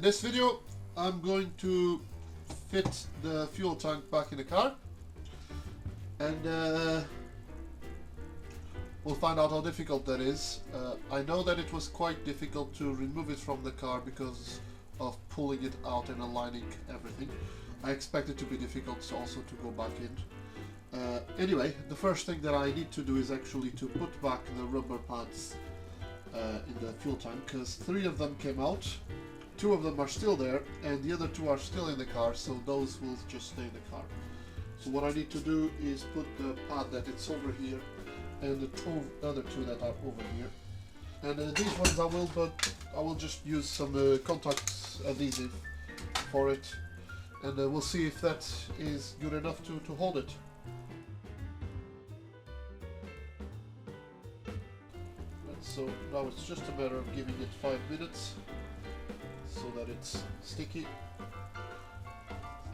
this video I'm going to fit the fuel tank back in the car, and we'll find out how difficult that is. I know that it was quite difficult to remove it from the car because of pulling it out and aligning everything. I expect it to be difficult also to go back in. Anyway, the first thing that I need to do is actually to put back the rubber pads in the fuel tank, because 3 of them came out, 2 of them are still there, and the other 2 are still in the car, so those will just stay in the car. So what I need to do is put the pad that it's over here and the other 2 that are over here. And these ones I will just use some contact adhesive for it, and we'll see if that is good enough to hold it. So now it's just a matter of giving it 5 minutes so that it's sticky,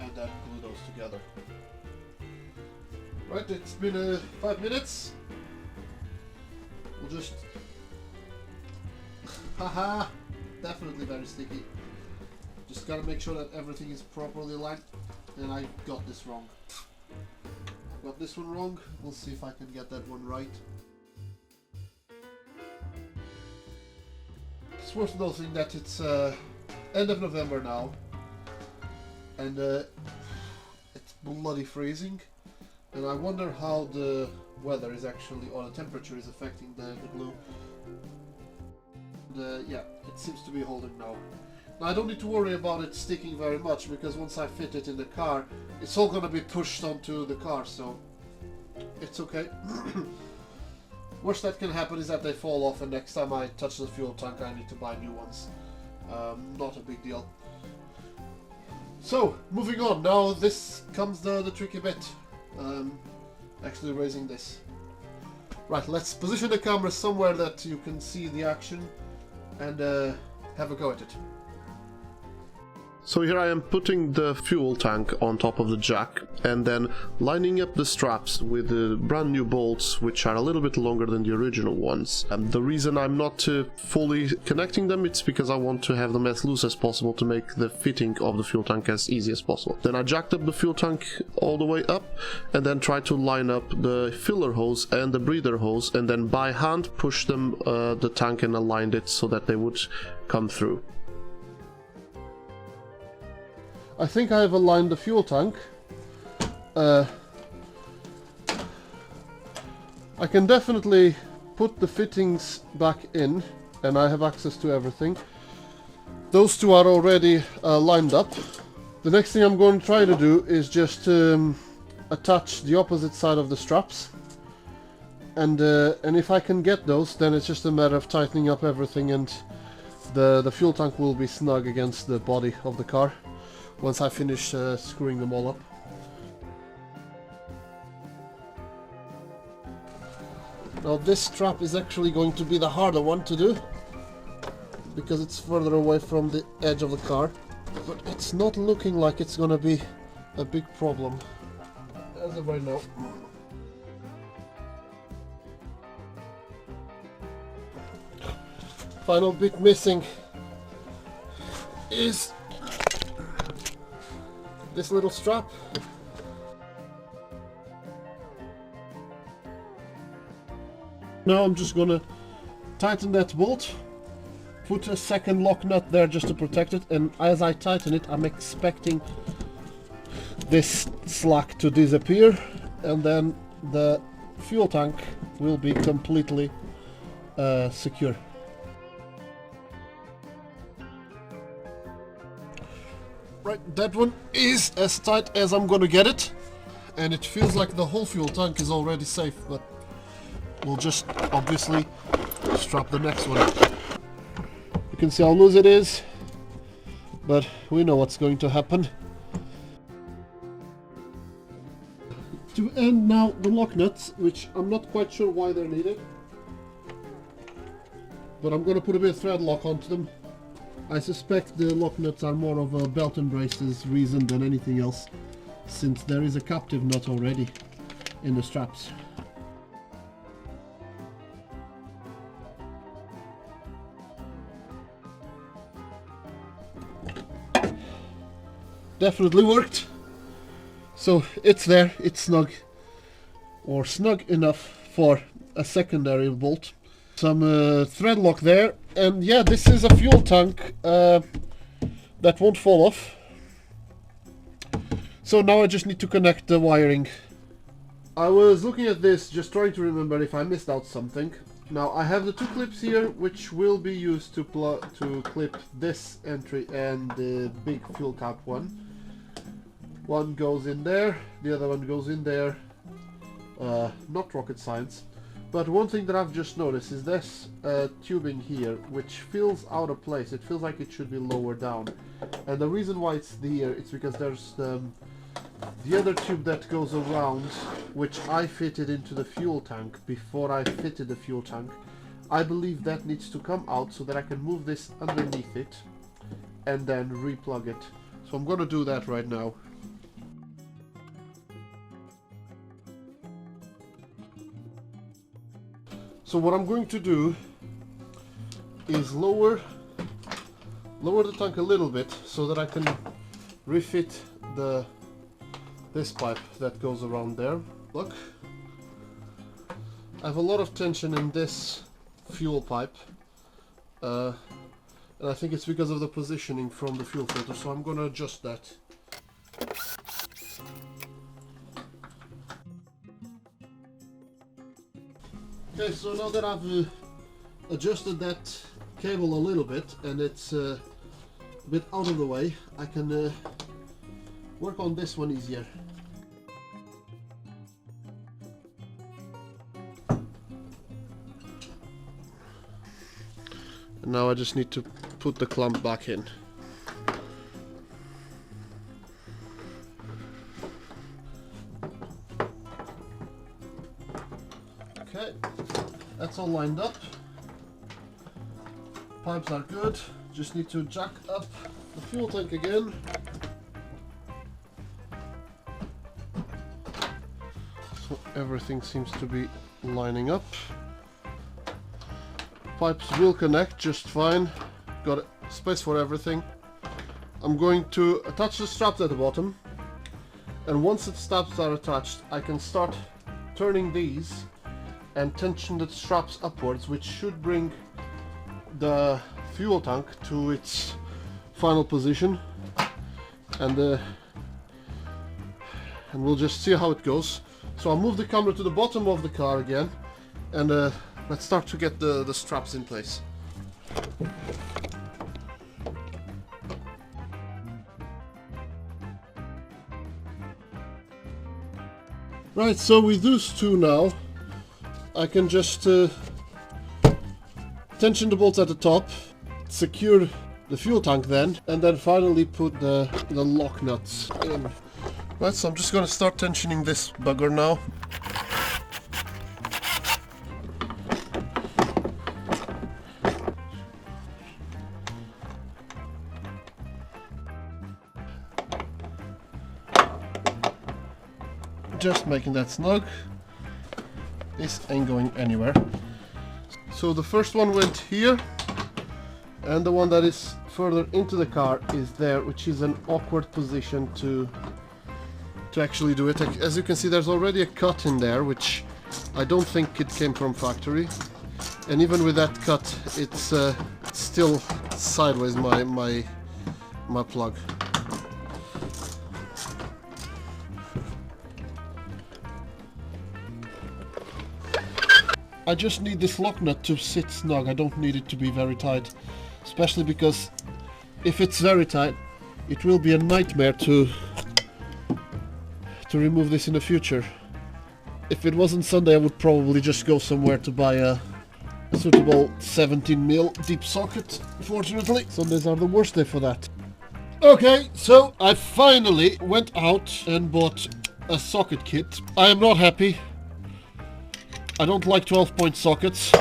and then glue those together. Right, it's been 5 minutes. We'll just... Haha! Definitely very sticky. Just gotta make sure that everything is properly aligned, and I got this wrong. I got this one wrong. We'll see if I can get that one right. It's worth noting that it's end of November now, and it's bloody freezing, and I wonder how the weather is actually, or the temperature is affecting the glue. Yeah, it seems to be holding now. Now I don't need to worry about it sticking very much, because once I fit it in the car, it's all gonna be pushed onto the car, so it's okay. Worst that can happen is that they fall off, and next time I touch the fuel tank I need to buy new ones. Not a big deal. So, moving on. Now this comes the tricky bit. Actually raising this. Right, let's position the camera somewhere that you can see the action, and have a go at it. So here I am putting the fuel tank on top of the jack, and then lining up the straps with the brand new bolts, which are a little bit longer than the original ones. And the reason I'm not fully connecting them, it's because I want to have them as loose as possible to make the fitting of the fuel tank as easy as possible. Then I jacked up the fuel tank all the way up, and then tried to line up the filler hose and the breather hose, and then by hand push them the tank and aligned it so that they would come through. I think I have aligned the fuel tank. I can definitely put the fittings back in, and I have access to everything. Those 2 are already lined up. The next thing I'm going to try to do is just attach the opposite side of the straps, and if I can get those, then it's just a matter of tightening up everything, and the fuel tank will be snug against the body of the car once I finish screwing them all up. Now this strap is actually going to be the harder one to do, because it's further away from the edge of the car, but it's not looking like it's gonna be a big problem as of right now. Final bit missing is this little strap. Now I'm just gonna tighten that bolt, put a second lock nut there just to protect it, and as I tighten it I'm expecting this slack to disappear, and then the fuel tank will be completely secure. Right, that one is as tight as I'm gonna get it, and it feels like the whole fuel tank is already safe, but we'll just obviously strap the next one. You can see how loose it is, but we know what's going to happen. To end now the lock nuts, which I'm not quite sure why they're needed, but I'm gonna put a bit of thread lock onto them. I suspect the lock nuts are more of a belt and braces reason than anything else, since there is a captive nut already in the straps. definitely worked. So it's there, it's snug, or snug enough for a secondary bolt. Some thread lock there, and yeah, this is a fuel tank that won't fall off. So now I just need to connect the wiring. I was looking at this, just trying to remember if I missed out something. Now I have the two clips here, which will be used to clip this entry and the big fuel cap one. One goes in there, the other one goes in there. Not rocket science. But one thing that I've just noticed is this tubing here, which feels out of place. It feels like it should be lower down. And the reason why it's there, it's because there's the other tube that goes around, which I fitted into the fuel tank before I fitted the fuel tank. I believe that needs to come out so that I can move this underneath it and then replug it. So I'm gonna do that right now. So what I'm going to do is lower the tank a little bit so that I can refit this pipe that goes around there. Look, I have a lot of tension in this fuel pipe, and I think it's because of the positioning from the fuel filter, so I'm gonna adjust that. Okay, so now that I've adjusted that cable a little bit and it's a bit out of the way, I can work on this one easier. And now I just need to put the clamp back in. Okay, that's all lined up. Pipes are good. Just need to jack up the fuel tank again. So everything seems to be lining up. Pipes will connect just fine. Got space for everything. I'm going to attach the straps at the bottom, and once the straps are attached, I can start turning these and tension the straps upwards, which should bring the fuel tank to its final position, and we'll just see how it goes. So I'll move the camera to the bottom of the car again, and let's start to get the straps in place. Right, so with those two now, I can just tension the bolts at the top, secure the fuel tank then, and then finally put the lock nuts in. Right, so I'm just going to start tensioning this bugger now. Just making that snug. This ain't going anywhere. So the first one went here, and the one that is further into the car is there, which is an awkward position to actually do it. As you can see, there's already a cut in there, which I don't think it came from factory, and even with that cut, it's still sideways, my plug. I just need this lock nut to sit snug. I don't need it to be very tight, especially because if it's very tight, it will be a nightmare to remove this in the future. If it wasn't Sunday, I would probably just go somewhere to buy a suitable 17mm deep socket. Fortunately, Sundays are the worst day for that. Okay, so I finally went out and bought a socket kit. I am not happy. I don't like 12-point sockets.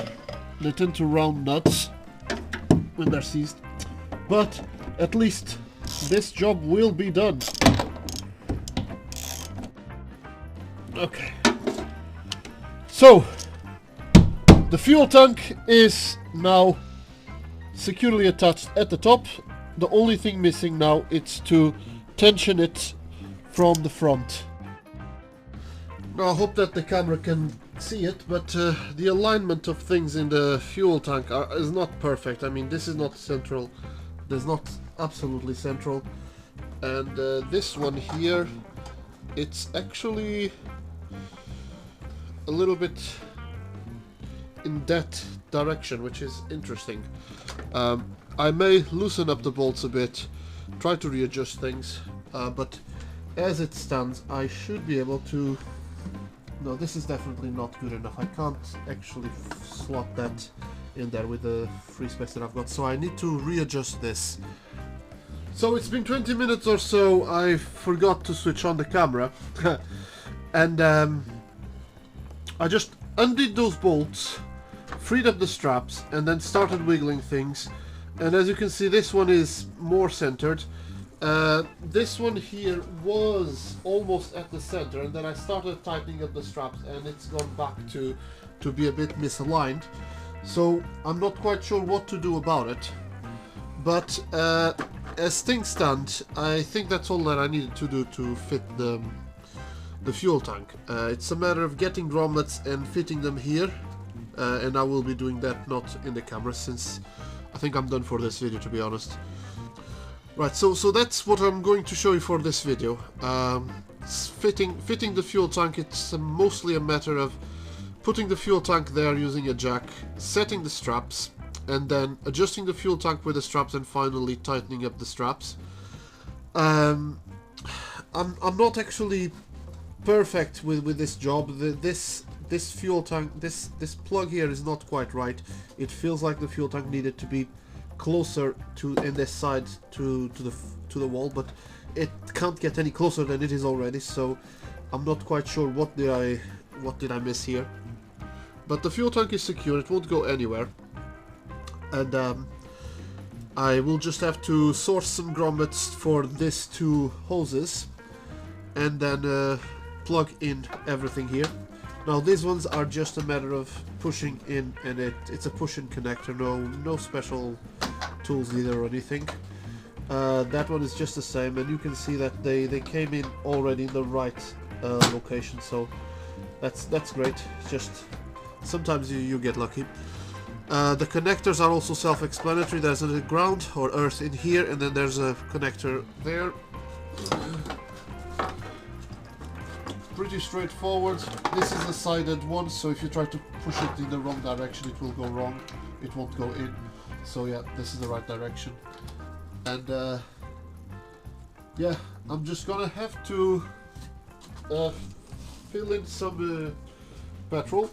They tend to round nuts when they're seized. But at least this job will be done. Okay. So, the fuel tank is now securely attached at the top. The only thing missing now is to tension it from the front. Now I hope that the camera can see it, but the alignment of things in the fuel tank is not perfect. I mean, this is not central. There's not absolutely central. And this one here, it's actually a little bit in that direction, which is interesting. I may loosen up the bolts a bit, try to readjust things, but as it stands, I should be able to... No, this is definitely not good enough. I can't actually slot that in there with the free space that I've got, so I need to readjust this. So it's been 20 minutes or so. I forgot to switch on the camera and I just undid those bolts, freed up the straps, and then started wiggling things. And as you can see, this one is more centered. This one here was almost at the center, and then I started tightening up the straps and it's gone back to be a bit misaligned. So I'm not quite sure what to do about it. But as things stand, I think that's all that I needed to do to fit the fuel tank. It's a matter of getting grommets and fitting them here, and I will be doing that not in the camera, since I think I'm done for this video, to be honest. Right, so that's what I'm going to show you for this video. Fitting the fuel tank, it's mostly a matter of putting the fuel tank there using a jack, setting the straps, and then adjusting the fuel tank with the straps, and finally tightening up the straps. I'm not actually perfect with this job. This fuel tank, this plug here is not quite right. It feels like the fuel tank needed to be closer to in this side to the wall, but it can't get any closer than it is already. So I'm not quite sure what did I miss here. But the fuel tank is secure. It won't go anywhere. And I will just have to source some grommets for these two hoses, and then plug in everything here. Now these ones are just a matter of pushing in, and it's a push-in connector, no special tools either or anything. That one is just the same, and you can see that they came in already in the right location, so that's great. It's just sometimes you get lucky. The connectors are also self-explanatory. There's a ground or earth in here, and then there's a connector there. Pretty straightforward. This is a sided one, so if you try to push it in the wrong direction, it will go wrong. It won't go in. So yeah, this is the right direction. And yeah, I'm just gonna have to fill in some petrol,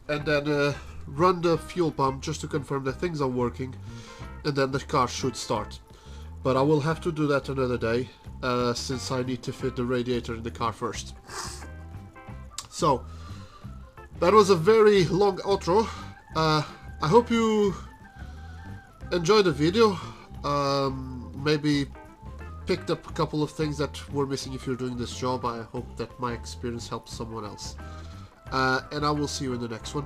and then run the fuel pump just to confirm that things are working, and then the car should start. But I will have to do that another day, since I need to fit the radiator in the car first. So that was a very long outro. I hope you enjoyed the video. Maybe picked up a couple of things that were missing if you're doing this job. I hope that my experience helps someone else. And I will see you in the next one.